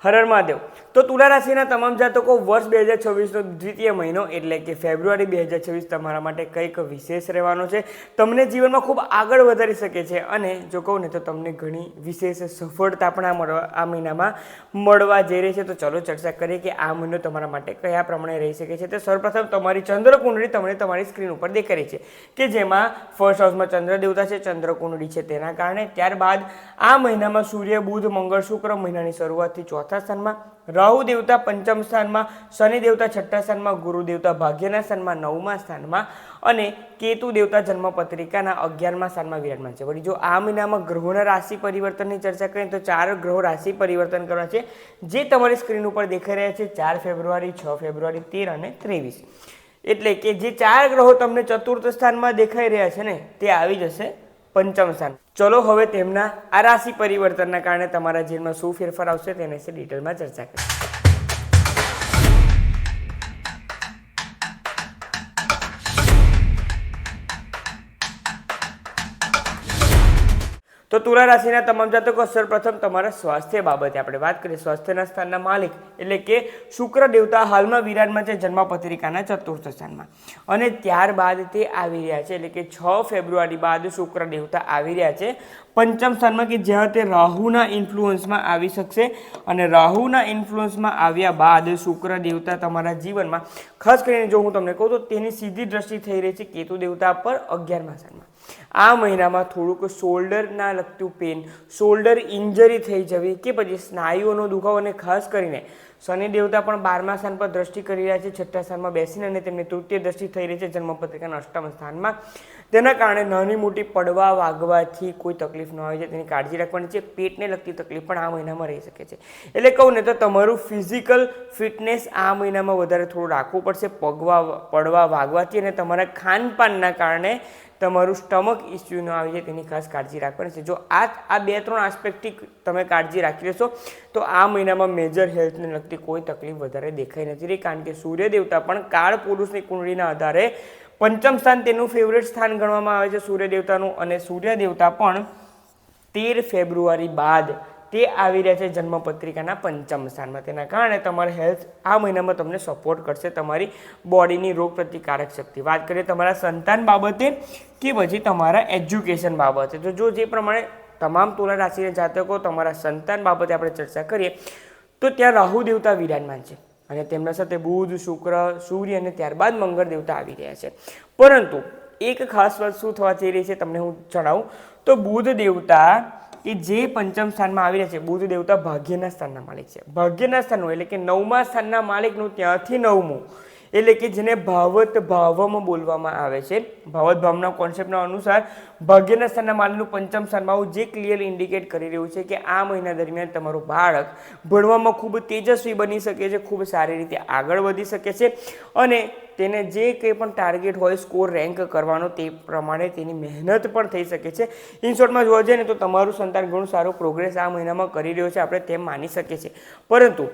હર હર મહાદેવ। તો તુલા રાશિના તમામ જાતકો વર્ષ 2026નો દ્વિતીય મહિનો એટલે કે ફેબ્રુઆરી 2026 તમારા માટે કંઈક વિશેષ રહેવાનો છે। તમને જીવનમાં ખૂબ આગળ વધારી શકે છે અને જો કહું ને તો તમને ઘણી વિશેષ સફળતા પણ આ મહિનામાં મળવા જઈ રહી છે। તો ચલો ચર્ચા કરીએ કે આ મહિનો તમારા માટે કયા પ્રમાણે રહી શકે છે। તો સૌપ્રથમ તમારી ચંદ્ર કુંડળી તમને તમારી સ્ક્રીન ઉપર દેખાઈ રહી છે કે જેમાં ફર્સ્ટ હાઉસમાં ચંદ્ર દેવતા છે, ચંદ્ર કુંડળી છે તેના કારણે। ત્યારબાદ આ મહિનામાં સૂર્ય, બુધ, મંગળ, શુક્ર મહિનાની શરૂઆતથી ચોથા સ્થાનમાં, રાહુ દેવતા પંચમ સ્થાનમાં, શનિ દેવતા છઠ્ઠા સ્થાનમાં, ગુરુ દેવતા ભાગ્યના સ્થાનમાં નવમા સ્થાનમાં અને કેતુ દેવતા જન્મ પત્રિકાના 11મા સ્થાનમાં વિરાજમાન છે। વળી જો આ મહિનામાં ગ્રહોના રાશિ પરિવર્તનની ચર્ચા કરીએ તો 4 ગ્રહો રાશિ પરિવર્તન કરવા છે જે તમારી સ્ક્રીન ઉપર દેખાઈ રહ્યા છે 4 ફેબ્રુઆરી, 6 ફેબ્રુઆરી, 13 અને 23। એટલે કે જે 4 ગ્રહો તમને ચતુર્થ સ્થાનમાં દેખાઈ રહ્યા છે ને તે આવી જશે પંચમ સ્થાન। ચલો હવે તેમના આ રાશિ પરિવર્તનના કારણે તમારા જીવનમાં શું ફેરફાર આવશે તેના વિશે ડિટેલમાં ચર્ચા કરીએ। તો તુલા રાશિના તમામ જાતકો સૌપ્રથમ તમારા સ્વાસ્થ્ય બાબતે આપણે વાત કરીએ। સ્વાસ્થ્યના સ્થાનના માલિક એટલે કે શુક્ર દેવતા હાલમાં વિરાજમાન છે જન્મ પત્રિકાના ચતુર્થ સ્થાનમાં અને ત્યારબાદ તે આવી રહ્યા છે એટલે કે 6 ફેબ્રુઆરી બાદ શુક્ર દેવતા આવી રહ્યા છે પંચમ સ્થાનમાં કે જ્યાં તે રાહુના ઇન્ફ્લુઅન્સમાં આવી શકશે અને રાહુના ઇન્ફ્લુઅન્સમાં આવ્યા બાદ શુક્ર દેવતા તમારા જીવનમાં ખાસ કરીને જો હું તમને કહું તો તેની સીધી દ્રષ્ટિ થઈ રહી છે કેતુ દેવતા પર 11મા સ્થાનમાં। આ મહિનામાં થોડુંક શોલ્ડરના લગતું પેન, શોલ્ડર ઇન્જરી થઈ જવી કે પછી સ્નાયુઓનો દુખાવો અને ખાસ કરીને શનિ દેવતા પણ 12મા સ્થાન પર દ્રષ્ટિ કરી રહ્યા છે છઠ્ઠા સ્થાનમાં બેસીને અને તેમની તૃતીય દ્રષ્ટિ થઈ રહી છે જન્મપત્રિકાના 8મા સ્થાનમાં। તેના કારણે નાની મોટી પડવા વાગવાથી કોઈ તકલીફ ન આવે છે તેની કાળજી રાખવાની છે। પેટને લગતી તકલીફ પણ આ મહિનામાં રહી શકે છે એટલે કહું ને તો તમારું ફિઝિકલ ફિટનેસ આ મહિનામાં વધારે થોડું રાખવું પડશે પડવા વાગવાથી અને તમારા ખાનપાનના કારણે તમારું સ્ટમક ઇસ્યુ ન આવી જાય તેની ખાસ કાળજી રાખવાની છે। જો આ 2-3 આસ્પેક્ટથી તમે કાળજી રાખી લેશો તો આ મહિનામાં મેજર હેલ્થને લગતી કોઈ તકલીફ વધારે દેખાઈ નથી રહી કારણ કે સૂર્ય દેવતા પણ કાળ પુરુષની કુંડળીના આધારે પંચમ સ્થાન તેનું ફેવરેટ સ્થાન ગણવામાં આવે છે સૂર્ય દેવતાનું અને સૂર્ય દેવતા પણ 13 ફેબ્રુઆરી બાદ તે આવી રહ્યા છે જન્મ પત્રિકાના પંચમ સ્થાનમાં। તેના કારણે તમારી હેલ્થ આ મહિનામાં તમને સપોર્ટ કરશે, તમારી બોડીની રોગ પ્રતિકારક શક્તિ। વાત કરીએ તમારા સંતાન બાબતે કે પછી તમારા એજ્યુકેશન બાબતે તો જો જે પ્રમાણે તમામ તુલા રાશિના જાતકો તમારા સંતાન બાબતે આપણે ચર્ચા કરીએ તો ત્યાં રાહુ દેવતા વિરાજમાન છે અને તેમના સાથે બુધ, શુક્ર, સૂર્ય અને ત્યારબાદ મંગળ દેવતા આવી રહ્યા છે। પરંતુ એક ખાસ વાત શું થવા જઈ રહી છે તમને હું જણાવું તો બુધ દેવતા કે જે પંચમ સ્થાનમાં આવી રહ્યા છે, બુધ દેવતા ભાગ્યના સ્થાનના માલિક છે। ભાગ્યના સ્થાનનું એટલે કે 9મા સ્થાનના માલિકનું ત્યાંથી 9મું એટલે કે જેને ભાવત ભાવમાં બોલવામાં આવે છે, ભાવત ભાવના કોન્સેપ્ટના અનુસાર ભાગ્યના સ્થાનના માલિકનું પંચમ સ્થાનમાં આવું જે ક્લિયરલી ઇન્ડિકેટ કરી રહ્યું છે કે આ મહિના દરમિયાન તમારું બાળક ભણવામાં ખૂબ તેજસ્વી બની શકે છે, ખૂબ સારી રીતે આગળ વધી શકે છે અને તેને જે કંઈ પણ ટાર્ગેટ હોય સ્કોર રેન્ક કરવાનો તે પ્રમાણે તેની મહેનત પણ થઈ શકે છે। ઇન શોર્ટમાં જોવા જઈએ ને તો તમારું સંતાન ઘણું સારું પ્રોગ્રેસ આ મહિનામાં કરી રહ્યો છે આપણે તેમ માની શકીએ છીએ। પરંતુ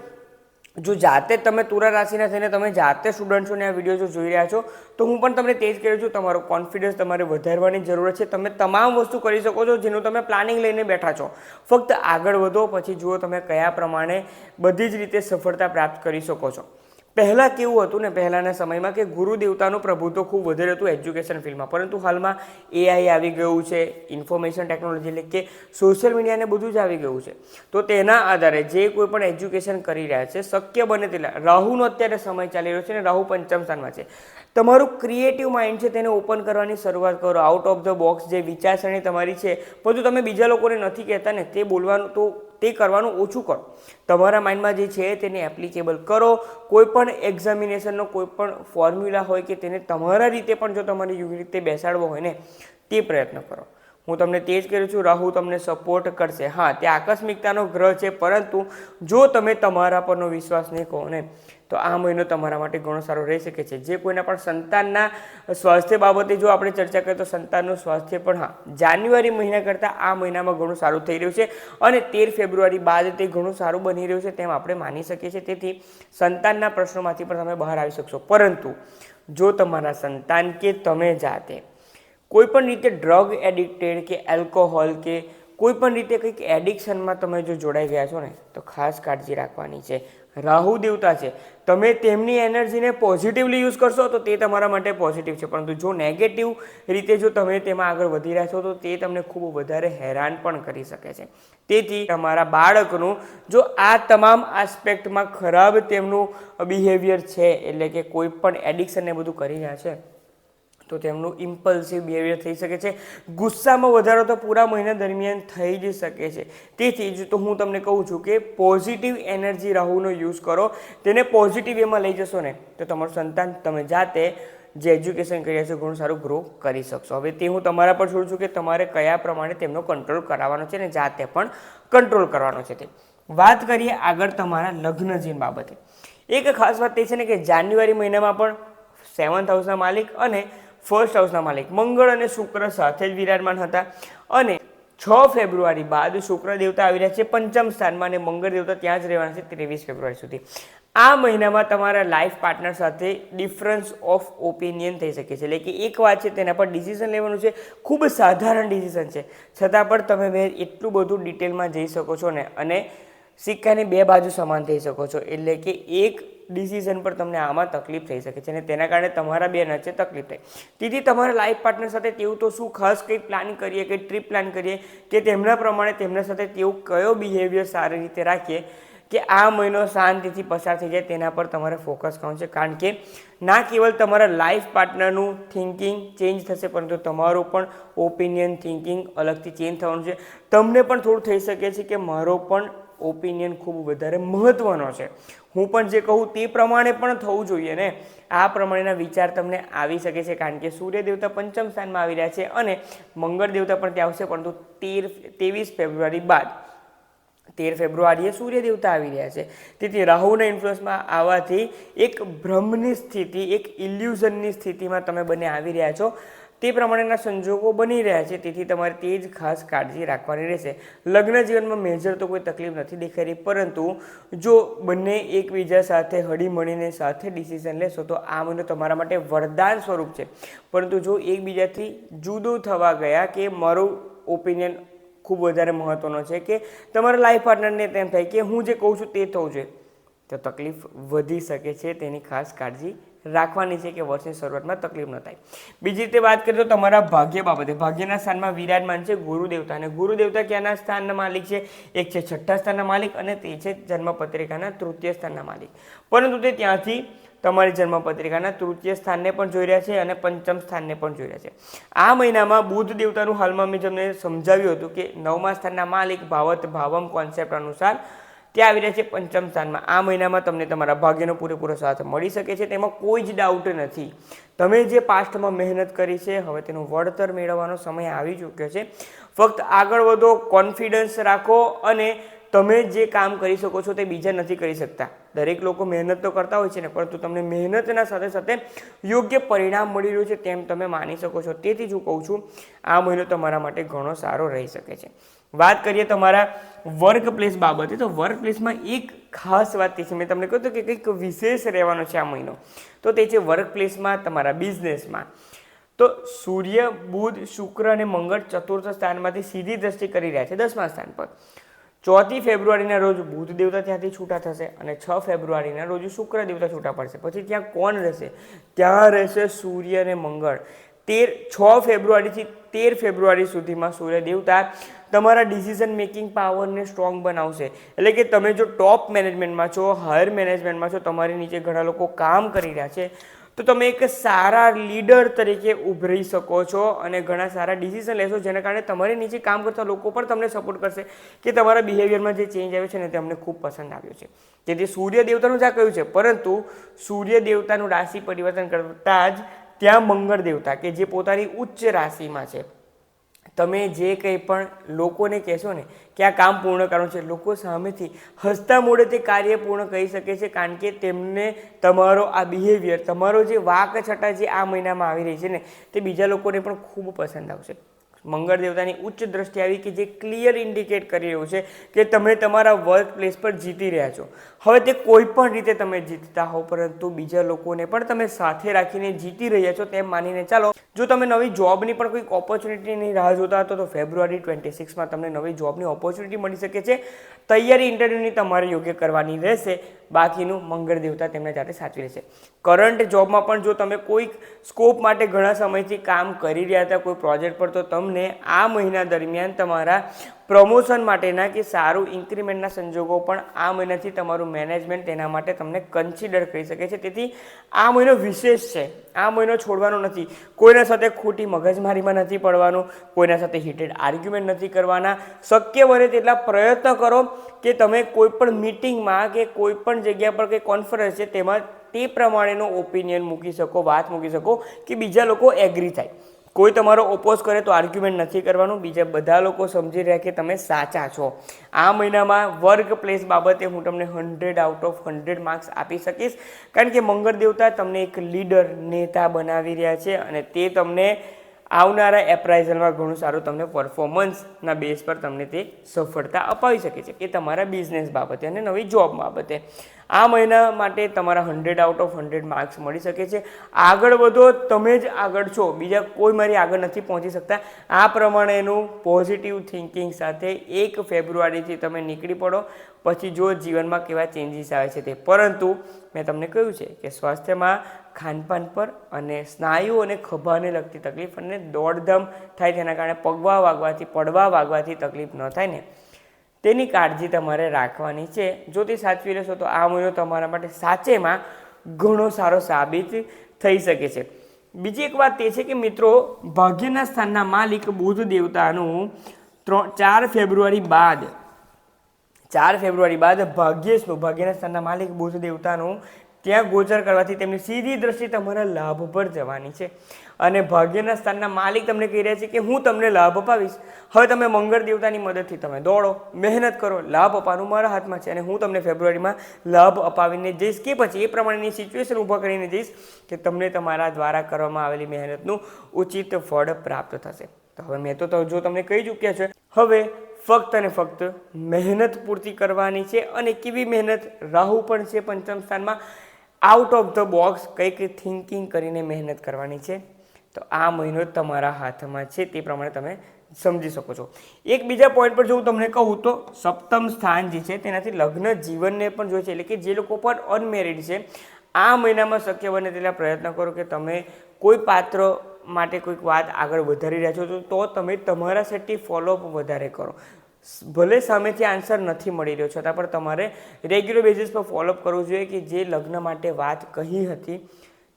જો જાતે તમે તુલા રાશિના થઈને તમે જાતે સ્ટુડન્ટ છો ને આ વિડીયો જો જોઈ રહ્યા છો તો હું પણ તમને તે જ કહું છું તમારો કોન્ફિડન્સ તમારે વધારવાની જરૂરત છે। તમે તમામ વસ્તુ કરી શકો છો જેનું તમે પ્લાનિંગ લઈને બેઠા છો, ફક્ત આગળ વધો પછી જુઓ તમે કયા પ્રમાણે બધી જ રીતે સફળતા પ્રાપ્ત કરી શકો છો। પહેલાં કેવું હતું ને પહેલાંના સમયમાં કે ગુરુ દેવતાનું પ્રભુત્વ ખૂબ વધારે હતું એજ્યુકેશન ફિલ્ડમાં, પરંતુ હાલમાં AI આવી ગયું છે, ઇન્ફોર્મેશન ટેકનોલોજી એટલે કે સોશિયલ મીડિયાને બધું જ આવી ગયું છે। તો તેના આધારે જે કોઈ પણ એજ્યુકેશન કરી રહ્યા છે શક્ય બને તેટલા રાહુનો અત્યારે સમય ચાલી રહ્યો છે અને રાહુ પંચમ સ્થાનમાં છે, તમારું ક્રિએટિવ માઇન્ડ છે તેને ઓપન કરવાની શરૂઆત કરો। આઉટ ઓફ ધ બોક્સ જે વિચારસરણી તમારી છે બધું તમે બીજા લોકોને નથી કહેતા ને તે બોલવાનું તો તે કરવાનું ઓછું કરો, તમારા માઇન્ડમાં જે છે તેને એપ્લિકેબલ કરો। કોઈ પણ એક્ઝામિનેશનનો કોઈ પણ ફોર્મ્યુલા હોય કે તેને તમારા રીતે પણ જો તમારે યોગ્ય રીતે બેસાડવો હોય ને તે પ્રયત્ન કરો। હું તમને તે જ કહું છું રાહુ તમને સપોર્ટ કરશે। હા, તે આકસ્મિકતાનો ગ્રહ છે પરંતુ જો તમે તમારા પરનો વિશ્વાસ નહીં કહો ને તો આ મહિનો તમારા માટે ઘણો સારો રહી શકે છે। જે કોઈના પણ સંતાનના સ્વાસ્થ્ય બાબતે જો આપણે ચર્ચા કરીએ તો સંતાનનું સ્વાસ્થ્ય પણ હા જાન્યુઆરી મહિના કરતાં આ મહિનામાં ઘણું સારું થઈ રહ્યું છે અને 13 ફેબ્રુઆરી બાદ તે ઘણું સારું બની રહ્યું છે તેમ આપણે માની શકીએ છીએ। તેથી સંતાનના પ્રશ્નોમાંથી પણ તમે બહાર આવી શકશો। પરંતુ જો તમારા સંતાન કે તમે જાતે કોઈ પણ રીતે ડ્રગ એડિક્ટેડ કે એલ્કોહોલ કે કોઈ પણ રીતે કંઈક એડિક્શનમાં તમે જો જોડાઈ ગયા છો ને તો ખાસ કાળજી રાખવાની છે. રાહુ દેવતા છે, તમે તેમની એનર્જીને પોઝિટિવલી યુઝ કરશો તો તે તમારા માટે પોઝિટિવ છે, પરંતુ જો નેગેટિવ રીતે જો તમે તેમાં આગળ વધી રહ્યા છો તો તે તમને ખૂબ વધારે હેરાન પણ કરી શકે છે. તેથી તમારા બાળકનું જો આ તમામ આસ્પેક્ટમાં ખરાબ તેમનું બિહેવિયર છે, એટલે કે કોઈ પણ એડિક્શન ને બધું કરી રહ્યા છે, તો તેમનું ઇમ્પલ્સિવ બિહેવિયર થઈ શકે છે. ગુસ્સામાં વધારો તો પૂરા મહિના દરમિયાન થઈ જ શકે છે. તેથી જ તો હું તમને કહું છું કે પોઝિટિવ એનર્જી રાહુનો યુઝ કરો, તેને પોઝિટિવ વેમાં લઈ જશો ને તો તમારું સંતાન તમે જાતે જે એજ્યુકેશન કર્યા છે ઘણું સારું ગ્રો કરી શકશો. હવે તે હું તમારા પર છોડું છું કે તમારે કયા પ્રમાણે તેમનો કંટ્રોલ કરાવવાનો છે ને જાતે પણ કંટ્રોલ કરવાનો છે. તે વાત કરીએ આગળ તમારા લગ્ન જીવન બાબતે. એક ખાસ વાત એ છે ને કે જાન્યુઆરી મહિનામાં પણ 7th હાઉસના માલિક અને 1st હાઉસના માલિક મંગળ અને શુક્ર સાથે જ વિરાજમાન હતા, અને 6 ફેબ્રુઆરી બાદ શુક્ર દેવતા આવી રહ્યા છે પંચમ સ્થાનમાં અને મંગળ દેવતા ત્યાં જ રહેવાના છે 23 ફેબ્રુઆરી સુધી. આ મહિનામાં તમારા લાઈફ પાર્ટનર સાથે ડિફરન્સ ઓફ ઓપિનિયન થઈ શકે છે. એટલે કે એક વાત છે તેના પર ડિસિઝન લેવાનું છે, ખૂબ સાધારણ ડિસિઝન છે, છતાં પણ તમે એટલું બધું ડિટેલમાં જઈ શકો છો ને, અને સિક્કાની બે બાજુ સમાન થઈ શકો છો. એટલે કે એક ડિસિઝન પર તમને આમાં તકલીફ થઈ શકે છે અને તેના કારણે તમારા બે વચ્ચે તકલીફ થાય. તેથી તમારા લાઈફ પાર્ટનર સાથે તેવું તો શું ખાસ કંઈક પ્લાન કરીએ, કંઈક ટ્રીપ પ્લાન કરીએ કે તેમના પ્રમાણે તેમના સાથે તેવું કયો બિહેવિયર સારી રીતે રાખીએ કે આ મહિનો શાંતિથી પસાર થઈ જાય, તેના પર તમારે ફોકસ કરવાનું છે. કારણ કે ના કેવલ તમારા લાઈફ પાર્ટનરનું થિંકિંગ ચેન્જ થશે, પરંતુ તમારું પણ ઓપિનિયન થિંકિંગ અલગથી ચેન્જ થવાનું છે. તમને પણ થોડું થઈ શકે છે કે મારો પણ ઓપિનિયન ખૂબ વધારે મહત્ત્વનો છે, હું પણ જે કહું તે પ્રમાણે પણ થવું જોઈએ ને. આ પ્રમાણેના વિચાર તમને આવી શકે છે, કારણ કે સૂર્ય દેવતા પંચમ સ્થાનમાં આવી રહ્યા છે અને મંગળ દેવતા પણ ત્યાં આવશે, પરંતુ 23 ફેબ્રુઆરી બાદ 13 ફેબ્રુઆરીએ સૂર્ય દેવતા આવી રહ્યા છે. તેથી રાહુના ઇન્ફ્લુઅન્સમાં આવવાથી એક ભ્રમની સ્થિતિ, એક ઇલ્યુઝનની સ્થિતિમાં તમે બંને આવી રહ્યા છો, તે પ્રમાણેના સંજોગો બની રહ્યા છે. તેથી તમારે તે જ ખાસ કાળજી રાખવાની રહેશે. લગ્ન જીવનમાં મેજર તો કોઈ તકલીફ નથી દેખાઈ રહી, પરંતુ જો બંને એકબીજા સાથે હળીમળીને સાથે ડિસિઝન લેશો તો આ મહિનો તમારા માટે વરદાન સ્વરૂપ છે. પરંતુ જો એકબીજાથી જુદું થવા ગયા કે મારું ઓપિનિયન ખૂબ વધારે મહત્ત્વનો છે કે તમારા લાઈફ પાર્ટનરને તેમ થાય કે હું જે કહું છું તે થવું જોઈએ, તો તકલીફ વધી શકે છે. તેની ખાસ કાળજી રાખવાની છે કે વર્ષની શરૂઆતમાં તકલીફ ન થાય. બીજી રીતે વાત કરીએ તો તમારા ભાગ્ય બાબતે. ભાગ્યના સ્થાનમાં વિરાજમાન છે ગુરુ દેવતા, અને ગુરુ દેવતા ક્યાંના સ્થાનના માલિક છે? એક છે 6ઠ્ઠા સ્થાનના માલિક અને તે છે જન્મપત્રિકાના 3ય સ્થાનના માલિક. પરંતુ તે ત્યાંથી તમારી જન્મપત્રિકાના 3ય સ્થાનને પણ જોઈ રહ્યા છે અને પંચમ સ્થાનને પણ જોઈ રહ્યા છે. આ મહિનામાં બુધ દેવતાનું હાલમાં મેં તમને સમજાવ્યું હતું કે 9મા સ્થાનના માલિક ભાવત ભાવમ કોન્સેપ્ટ અનુસાર ત્યાં આવી રહ્યા છે પંચમ સ્થાનમાં. આ મહિનામાં તમને તમારા ભાગ્યનો પૂરેપૂરો સાથ મળી શકે છે, તેમાં કોઈ જ ડાઉટ નથી. તમે જે પાસ્ટમાં મહેનત કરી છે હવે તેનું વળતર મેળવવાનો સમય આવી ચૂક્યો છે. ફક્ત આગળ વધો, કોન્ફિડન્સ રાખો, અને તમે જે કામ કરી શકો છો તે બીજા નથી કરી શકતા. દરેક લોકો મહેનત તો કરતા હોય છે ને, પરંતુ તમને મહેનતના સાથે સાથે યોગ્ય પરિણામ મળી રહ્યું છે તેમ તમે માની શકો છો. તેથી જ હું કહું છું આ મહિનો તમારા માટે ઘણો સારો રહી શકે છે. વાત કરીએ તમારા વર્ક પ્લેસ બાબતે, તો વર્ક પ્લેસમાં એક ખાસ વાત છે, મેં તમને કહ્યું કે કંઈક વિશેષ રહેવાનો છે આ મહિનો, તો તે છે વર્ક પ્લેસમાં તમારા બિઝનેસમાં. તો સૂર્ય, બુધ, શુક્ર અને મંગળ ચતુર્થ સ્થાનમાંથી સીધી દ્રષ્ટિ કરી રહ્યા છે 10મા સ્થાન પર. 4 ફેબ્રુઆરીના રોજ બુધ દેવતા ત્યાંથી છૂટા થશે અને 6 ફેબ્રુઆરીના રોજ શુક્ર દેવતા છૂટા પડશે. પછી ત્યાં કોણ રહેશે? ત્યાં રહેશે સૂર્ય અને મંગળ. 6 ફેબ્રુઆરીથી 13 ફેબ્રુઆરી સુધીમાં સૂર્ય દેવતા તમારા ડિસિઝન મેકિંગ પાવરને સ્ટ્રોંગ બનાવશે. એટલે કે તમે જો ટોપ મેનેજમેન્ટમાં છો, હાયર મેનેજમેન્ટમાં છો, તમારી નીચે ઘણા લોકો કામ કરી રહ્યા છે, તો તમે એક સારા લીડર તરીકે ઉભરી શકો છો અને ઘણા સારા ડિસિઝન લેશો, જેના કારણે તમારી નીચે કામ કરતા લોકો પણ તમને સપોર્ટ કરશે કે તમારા બિહેવિયરમાં જે ચેન્જ આવ્યો છે ને તે અમને ખૂબ પસંદ આવ્યો છે. તેથી સૂર્ય દેવતાનું જ આ કહ્યું છે, પરંતુ સૂર્ય દેવતાનું રાશિ પરિવર્તન કરતાં જ ત્યાં મંગળ દેવતા કે જે પોતાની ઉચ્ચ રાશિમાં છે, તમે જે કંઈ પણ લોકોને કહેશો ને કે આ કામ પૂર્ણ કરવાનું છે, લોકો સામેથી હસતા મોઢે તે કાર્ય પૂર્ણ કરી શકે છે. કારણ કે તેમને તમારો આ બિહેવિયર, તમારો જે વાક છટા જે આ મહિનામાં આવી રહી છે ને તે બીજા લોકોને પણ ખૂબ પસંદ આવશે. મંગળ દેવતાની ઉચ્ચ દ્રષ્ટિ આવી કે જે ક્લિયર ઇન્ડિકેટ કરી રહ્યું છે કે તમે તમારા વર્ક પ્લેસ પર જીતી રહ્યા છો. હવે તે કોઈ પણ રીતે તમે જીતતા હો, પરંતુ બીજા લોકોને પણ તમે સાથે રાખીને જીતી રહ્યા છો તેમ માનીને ચાલો. જો તમે નવી જોબની પણ કોઈક ઓપોર્ચ્યુનિટીની રાહ જોતા હતો તો ફેબ્રુઆરી 26માં તમને નવી જોબની ઓપોર્ચ્યુનિટી મળી શકે છે. તૈયારી ઇન્ટરવ્યૂની તમારે યોગ્ય કરવાની રહેશે, બાકીનું મંગળ દેવતા તેમને જાતે સાચવી રહેશે. કરંટ જોબમાં પણ જો તમે કોઈક સ્કોપ માટે ઘણા સમયથી કામ કરી રહ્યા હતા કોઈ પ્રોજેક્ટ પર, તો તમને આ મહિના દરમિયાન તમારા પ્રમોશન માટેના કે સારું ઇન્ક્રીમેન્ટના સંજોગો પણ આ મહિનાથી તમારું મેનેજમેન્ટ તેના માટે તમને કન્સિડર કરી શકે છે. તેથી આ મહિનો વિશેષ છે. આ મહિનો છોડવાનો નથી. કોઈના સાથે ખોટી મગજમારીમાં નથી પડવાનું, કોઈના સાથે હીટેડ આર્ગ્યુમેન્ટ નથી કરવાના. શક્ય બને તેટલા પ્રયત્ન કરો કે તમે કોઈ પણ મિટિંગમાં કે કોઈ પણ જગ્યા પર કે કોન્ફરન્સ છે તેમાં તે પ્રમાણેનો ઓપિનિયન મૂકી શકો, વાત મૂકી શકો કે બીજા લોકો એગ્રી થાય. કોઈ તમારો ઓપોઝ કરે તો આર્ગ્યુમેન્ટ નથી કરવાનું. બીજા બધા લોકો સમજી રહ્યા કે તમે સાચા છો. આ મહિનામાં વર્ક પ્લેસ બાબતે હું તમને 100/100 માર્ક્સ આપી શકીશ, કારણ કે મંગળ દેવતા તમને એક લીડર, નેતા બનાવી રહ્યા છે અને તે તમને આવનારા એપ્રાઇઝલમાં ઘણું સારું તમને પરફોર્મન્સના બેઝ પર તમને તે સફળતા અપાવી શકે છે, એ તમારા બિઝનેસ બાબતે અને નવી જોબ બાબતે. આ મહિના માટે તમારા 100/100 માર્ક્સ મળી શકે છે. આગળ વધો, તમે જ આગળ છો, બીજા કોઈ મારી આગળ નથી પહોંચી શકતા. આ પ્રમાણેનું પોઝિટિવ થિંકિંગ સાથે 1 ફેબ્રુઆરીથી તમે નીકળી પડો. પછી જો જીવનમાં કેવા ચેન્જીસ આવે છે તે. પરંતુ મેં તમને કહ્યું છે કે સ્વાસ્થ્યમાં ખાનપાન પર અને સ્નાયુ અને ખભાને લગતી તકલીફ અને દોડધામ થાય તેના કારણે પગવા વાગવાથી, પડવા વાગવાથી તકલીફ ન થાય ને, તેની કાળજી તમારે રાખવાની છે. જો તે સાચવી લેશો તો આ મહિનો તમારા માટે સાચેમાં ઘણો સારો સાબિત થઈ શકે છે. બીજી એક વાત તે છે કે મિત્રો, ભાગ્યના સ્થાનના માલિક બુધ દેવતાનું 4 ફેબ્રુઆરી બાદ ભાગ્યના સ્થાનના માલિક બુધ દેવતાનું ત્યાં ગોચર કરવાથી તેમની સીધી દ્રષ્ટિ તમારા લાભ પર જવાની છે. અને ભાગ્યના સ્થાનના માલિક તમને કહી રહ્યા છે કે હું તમને લાભ અપાવીશ. હવે તમે મંગળ દેવતાની મદદથી તમે દોડો, મહેનત કરો, લાભ અપાવવાનું મારા હાથમાં છે અને હું તમને ફેબ્રુઆરીમાં લાભ અપાવીને જઈશ કે પછી એ પ્રમાણેની સિચ્યુએશન ઊભા કરીને જઈશ કે તમને તમારા દ્વારા કરવામાં આવેલી મહેનતનું ઉચિત ફળ પ્રાપ્ત થશે. તો હવે મેં તો જો તમને કહી ચૂક્યા છે, હવે ફક્ત અને ફક્ત મહેનત પૂરતી કરવાની છે. અને કેવી મહેનત? રાહુ પણ છે પંચમ સ્થાનમાં. આઉટ ઓફ ધ બોક્સ કંઈક થિંકિંગ કરીને મહેનત કરવાની છે. તો આ મહિનો તમારા હાથમાં છે, તે પ્રમાણે તમે સમજી શકો છો. એક બીજા પોઈન્ટ પર જો હું તમને કહું તો સપ્તમ સ્થાન જે છે તેનાથી લગ્ન જીવનને પણ જોઈએ છે, એટલે કે જે લોકો પણ અનમેરિડ છે આ મહિનામાં શક્ય બને તેટલા પ્રયત્ન કરો કે તમે કોઈ પાત્ર માટે કોઈક વાત આગળ વધારી રહ્યા છો તો તમે તમારા સેટથી ફોલોઅપ વધારે કરો. ભલે સામેથી આન્સર નથી મળી રહ્યો છતાં પણ તમારે રેગ્યુલર બેઝિસ પર ફોલોઅપ કરવું જોઈએ કે જે લગ્ન માટે વાત કહી હતી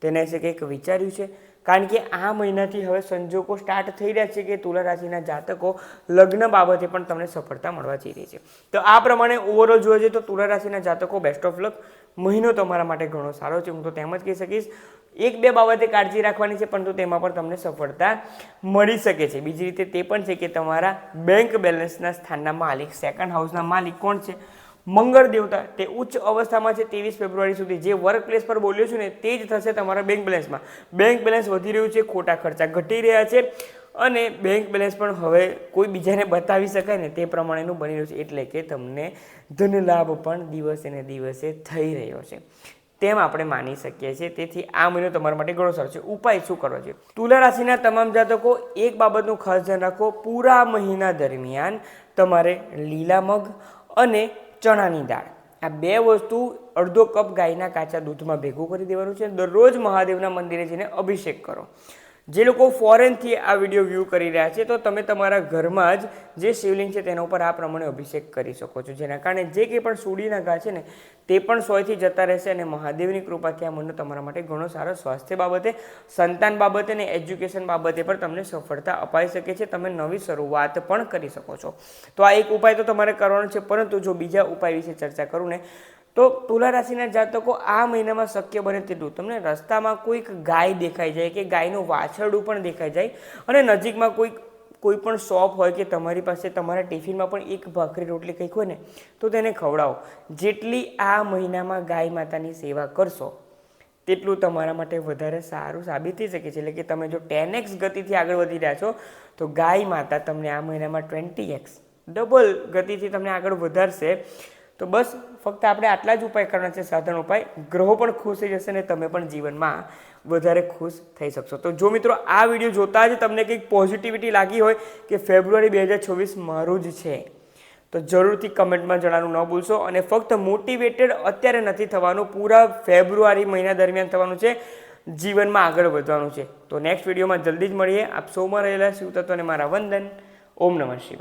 તેને વિશે કંઈક વિચાર્યું છે. કારણ કે આ મહિનાથી હવે સંજોગો સ્ટાર્ટ થઈ રહ્યા છે કે તુલા રાશિના જાતકો લગ્ન બાબતે પણ તમને સફળતા મળવા જઈ રહી છે. તો આ પ્રમાણે ઓવરઓલ જોવા જઈએ તો તુલા રાશિના જાતકો બેસ્ટ ઓફ લક. મહિનો તમારા માટે ઘણો સારો છે, હું તો તેમ જ કહી શકીશ. 1-2 બાબતે કાળજી રાખવાની છે, પરંતુ તેમાં પણ તમને સફળતા મળી શકે છે. બીજી રીતે તે પણ છે કે તમારા બેંક બેલેન્સના સ્થાનના માલિક, સેકન્ડ હાઉસના માલિક કોણ છે? મંગળ દેવતા. તે ઉચ્ચ અવસ્થામાં છે 23 ફેબ્રુઆરી સુધી. જે વર્ક પ્લેસ પર બોલ્યો છું ને તે જ થશે તમારા બેંક બેલેન્સમાં. બેંક બેલેન્સ વધી રહ્યું છે, ખોટા ખર્ચા ઘટી રહ્યા છે અને બેંક બેલેન્સ પણ હવે કોઈ બીજાને બતાવી શકાય ને તે પ્રમાણેનું બની રહ્યું છે. એટલે કે તમને ધન લાભ પણ દિવસે ને દિવસે થઈ રહ્યો છે તેમ આપણે માની શકીએ છીએ. તેથી આ મહિનો તમારા માટે ઘણો સારો છે. ઉપાય શું કરવો જોઈએ? તુલા રાશિના તમામ જાતકો એક બાબતનું ખાસ ધ્યાન રાખો. પૂરા મહિના દરમિયાન તમારે લીલા મગ અને ચણાની દાળ, આ 2 વસ્તુ અડધો કપ ગાયના કાચા દૂધમાં ભેગું કરી દેવાનું છે. દરરોજ મહાદેવના મંદિરે જઈને અભિષેક કરો. જે લોકો ફોરેનથી આ વિડીયો વ્યૂ કરી રહ્યા છે તો તમે તમારા ઘરમાં જ જે શિવલિંગ છે તેના ઉપર આ પ્રમાણે અભિષેક કરી શકો છો, જેના કારણે જે કંઈ પણ સુડીના ઘા છે ને તે પણ 100થી જતા રહેશે અને મહાદેવની કૃપાથી આ મહિનો તમારા માટે ઘણો સારો સ્વાસ્થ્ય બાબતે, સંતાન બાબતે અને એજ્યુકેશન બાબતે પણ તમને સફળતા અપાઈ શકે છે. તમે નવી શરૂઆત પણ કરી શકો છો. તો આ એક ઉપાય તો તમારે કરવાનો છે. પરંતુ જો બીજા ઉપાય વિશે ચર્ચા કરું ને તો તુલા રાશિના જાતકો આ મહિનામાં શક્ય બને તેટલું તમને રસ્તામાં કોઈક ગાય દેખાઈ જાય કે ગાયનું વાછરડું પણ દેખાઈ જાય અને નજીકમાં કોઈ પણ શોપ હોય કે તમારી પાસે તમારા ટિફિનમાં પણ એક ભાખરી રોટલી કંઈક હોય ને તો તેને ખવડાવો. જેટલી આ મહિનામાં ગાય માતાની સેવા કરશો તેટલું તમારા માટે વધારે સારું સાબિત થઈ શકે છે. એટલે કે તમે જો 10x ગતિથી આગળ વધી રહ્યા છો તો ગાય માતા તમને આ મહિનામાં 20x ડબલ ગતિથી તમને આગળ વધારશે. તો બસ ફક્ત આપણે આટલા જ ઉપાય કરવાના છે, સાધારણ ઉપાય. ગ્રહો પણ ખુશ થઈ જશે અને તમે પણ જીવનમાં વધારે ખુશ થઈ શકશો. તો જો મિત્રો આ વિડીયો જોતા જ તમને કંઈક પોઝિટિવિટી લાગી હોય કે ફેબ્રુઆરી 2024 મારું જ છે, તો જરૂરથી કમેન્ટમાં જણાવવાનું ન ભૂલશો. અને ફક્ત મોટિવેટેડ અત્યારે નથી થવાનું, પૂરા ફેબ્રુઆરી મહિના દરમિયાન થવાનું છે, જીવનમાં આગળ વધવાનું છે. તો નેક્સ્ટ વિડીયોમાં જલ્દી જ મળીએ. આપ સૌમાં રહેલા શિવ તત્વને મારા વંદન. ઓમ નમઃ શિવાય.